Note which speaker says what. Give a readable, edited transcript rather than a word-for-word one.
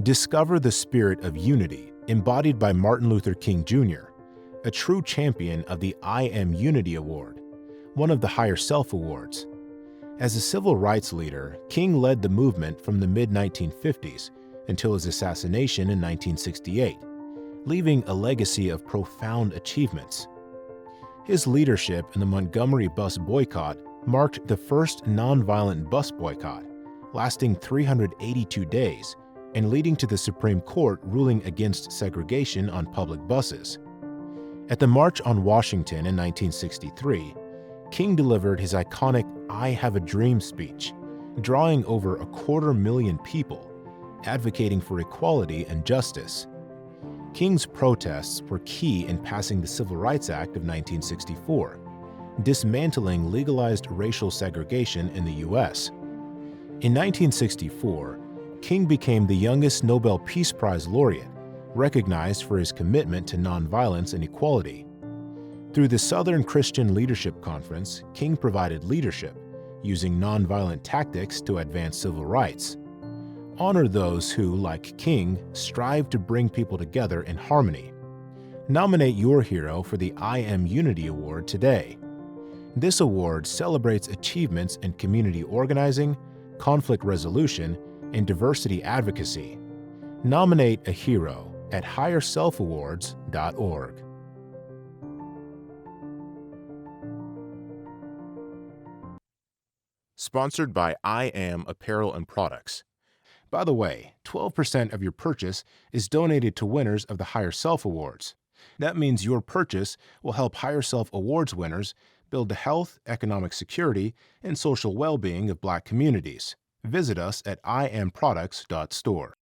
Speaker 1: Discover the spirit of unity embodied by Martin Luther King Jr., a true champion of the I Am Unity Award, one of the HigherSelf Awards. As a civil rights leader, King led the movement from the mid-1950s until his assassination in 1968, leaving a legacy of profound achievements. His leadership in the Montgomery bus boycott marked the first nonviolent bus boycott, lasting 382 days and leading to the Supreme Court ruling against segregation on public buses. At the March on Washington in 1963, King delivered his iconic "I Have a Dream" speech, drawing over 250,000 people, advocating for equality and justice. King's protests were key in passing the Civil Rights Act of 1964, dismantling legalized racial segregation in the U.S. In 1964, King became the youngest Nobel Peace Prize laureate, recognized for his commitment to nonviolence and equality. Through the Southern Christian Leadership Conference, King provided leadership, using nonviolent tactics to advance civil rights. Honor those who, like King, strive to bring people together in harmony. Nominate your hero for the I Am Unity Award today. This award celebrates achievements in community organizing, conflict resolution, and diversity advocacy. Nominate a hero at HigherSelfAwards.org. Sponsored by I Am Apparel and Products. By the way, 12% of your purchase is donated to winners of the HigherSelf Awards. That means your purchase will help HigherSelf Awards winners build the health, economic security, and social well-being of Black communities. Visit us at iamproducts.store.